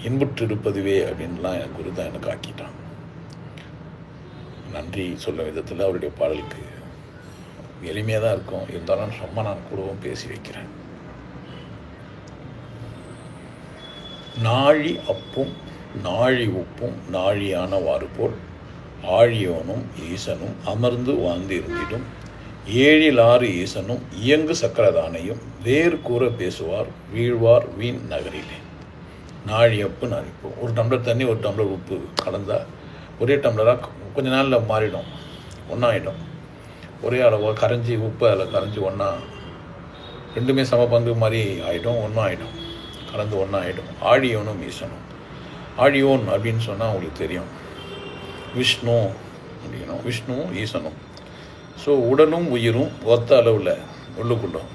இன்புற்று இருப்பதுவே அப்படின்லாம் எனக்கு குரு தான் எனக்கு ஆக்கிட்டான். நன்றி சொல்லும் விதத்தில் அவருடைய பாடலுக்கு எளிமையாக தான் இருக்கும். இருந்தாலும் ரொம்ப நான் கூடவும் பேசி வைக்கிறேன். நாழி அப்பும் நாழி உப்பும் நாழியானவாறு போல் ஆழியோனும் ஈசனும் அமர்ந்து வாழ்ந்து இருந்திடும் 7 ஈசனும் இயங்கு சக்கரதானையும் வேறு கூற பேசுவார் வீழ்வார் வீண் நகரிலே. நாழி அப்பு நாழிப்பு, ஒரு டம்ளர் தண்ணி ஒரு டம்ளர் உப்பு கலந்தால் ஒரே டம்ளராக கொஞ்ச நாளில் மாறிடும், ஒன்றாயிடும். ஒரே அளவாக கரைஞ்சி உப்பு அதில் கரைஞ்சி ஒன்றா ரெண்டுமே சம பங்கு மாதிரி ஆகிடும், ஒன்றும் ஆகிடும், கலந்து ஒன்றாயிடும். ஆழியோனும் ஈசனும், ஆழியோன் அப்படின்னு சொன்னால் உங்களுக்கு தெரியும், விஷ்ணு அப்படின்னும், விஷ்ணுவும் ஈசனும். ஸோ உடலும் உயிரும் ஒத்த அளவில் உள்ளுக்குள்ளும்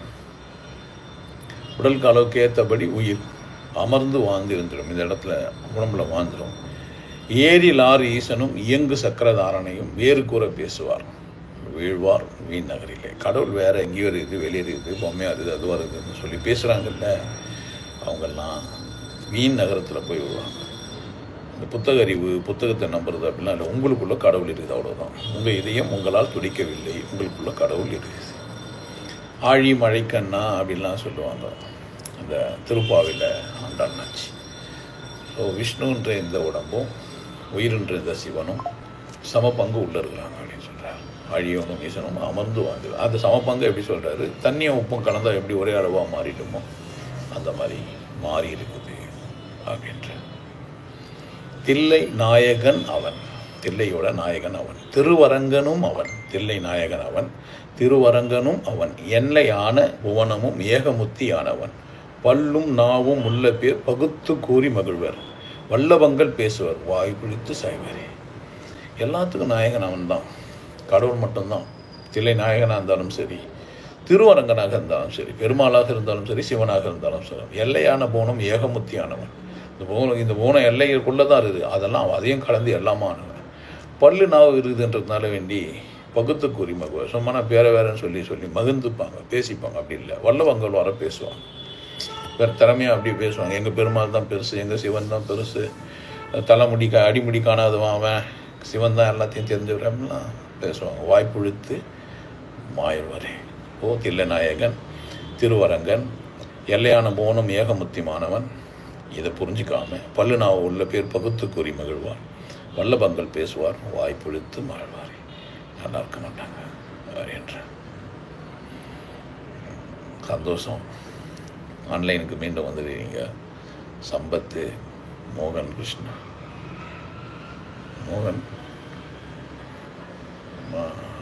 உடலுக்கு அளவுக்கு ஏற்றபடி உயிர் அமர்ந்து வாழ்ந்திருந்துடும். இந்த இடத்துல உடம்புல வாழ்ந்துடும். 7 ஈசனும் இயங்கு சக்கரதாரனையும் வேறு கூற பேசுவார் வீழ்வார் வீண் நகரிலே. கடவுள் வேறு எங்கேயோ இருக்குது, வெளியே இருக்குது, பொம்மையாக இருக்குது, அதுவாக இருக்குதுன்னு சொல்லி பேசுகிறாங்கல்ல, அவங்கெல்லாம் வீண் நகரத்தில் போய் விடுவாங்க. இந்த புத்தக அறிவு, புத்தகத்தை நம்புறது அப்படிலாம் இல்லை. உங்களுக்குள்ள கடவுள் இருக்குது, அவ்வளோதான். உங்கள் இதயம் உங்களால் துடிக்கவில்லை, உங்களுக்குள்ள கடவுள் இருக்குது. ஆழி மழைக்கண்ணா அப்படின்லாம் சொல்லுவாங்க அந்த திருப்பாவில் ஆண்டாண்ணாச்சி. ஸோ விஷ்ணுன்ற இந்த உடம்பும் உயிரின்ற இந்த சிவனும் சமப்பங்கு உள்ள இருக்கிறாங்க அப்படின்னு சொல்கிறார். ஆழியோனும் ஈசனும் அமர்ந்து வாழ்ந்து, அந்த சமப்பங்கு எப்படி சொல்கிறாரு, தண்ணியும் உப்பும் கலந்தால் எப்படி ஒரே அளவாக மாறிடுமோ அந்த மாதிரி மாறி இருக்குது அப்படின்ற. தில்லை நாயகன் அவன், தில்லையோட நாயகன் அவன், திருவரங்கனும் அவன், தில்லை நாயகன் அவன், திருவரங்கனும் அவன், எல்லையான புவனமும் ஏகமுத்தியானவன், பல்லும் நாவும் உள்ள பேர் பகுத்து கூறி மகிழ்வர், வல்லவங்கள் பேசுவர் வாய் பிடித்து சாய்வரே. எல்லாத்துக்கும் நாயகன் அவன் தான், கடவுள் மட்டும்தான். தில்லை நாயகனாக இருந்தாலும் சரி, திருவரங்கனாக இருந்தாலும் சரி, பெருமாளாக இருந்தாலும் சரி, சிவனாக இருந்தாலும் சரி, எல்லையான புவனம் ஏகமுத்தியானவன். இந்த புவனம் எல்லைக்குள்ளே தான் இருக்குது, அதெல்லாம் அதையும் கலந்து எல்லாமானவன். பல்லு நாவு இருக்குதுன்றதுனால வேண்டி பகுத்து கூறி மகுவர், சும்மா பேரை வேறன்னு சொல்லி சொல்லி மகிழ்ந்துப்பாங்க, பேசிப்பாங்க. அப்படி இல்லை, வல்லவங்கள் வர பேசுவாங்க, வேறு திறமையாக அப்படி பேசுவாங்க. எங்கள் பெருமாள் தான் பெருசு, எங்கள் சிவன் தான் பெருசு, தலைமுடி அடிமுடி காணாதவன் அவன், சிவன் தான் எல்லாத்தையும் தெரிஞ்சவர் அப்படிலாம் பேசுவாங்க. வாய்ப்புழுத்து மாயவரே. ஓ தில்லை நாயகன், திருவரங்கன், எல்லையான புவனம் ஏகமுத்திமானவன். இதை புரிஞ்சிக்காம பல்லு நாவு உள்ள பேர் பகுத்து கூறி மகிழ்வார், வல்லபங்கள் பேசுவார் வாய்ப்புழுத்து மாழ்வார். நல்லா இருக்க மாட்டாங்க என்ற சந்தோஷம். ஆன்லைனுக்கு மீண்டும் வந்துடுவீங்க. சம்பத்து, மோகன், கிருஷ்ணா, மோகன்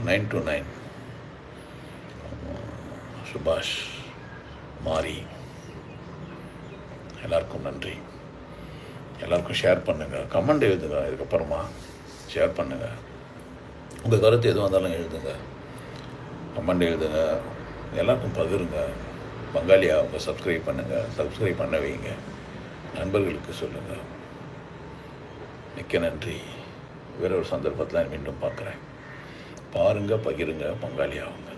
929, சுபாஷ், மாரி, எல்லாருக்கும் நன்றி. எல்லாருக்கும் ஷேர் பண்ணுங்கள், கமெண்ட் எழுதுங்க, இதுக்கப்புறமா ஷேர் பண்ணுங்கள். உங்கள் கருத்து எதுவும் வந்தாலும் எழுதுங்க, கமெண்ட் எழுதுங்க, எல்லாருக்கும் பகிருங்க. பங்காளியாக அவங்க சப்ஸ்கிரைப் பண்ணுங்கள், சப்ஸ்கிரைப் பண்ண வைங்க, நண்பர்களுக்கு சொல்லுங்கள். மிக்க நன்றி. வேறொரு சந்தர்ப்பத்தில் மீண்டும் பார்க்குறேன். பாருங்கள், பகிருங்க, பங்காளியாகுங்க.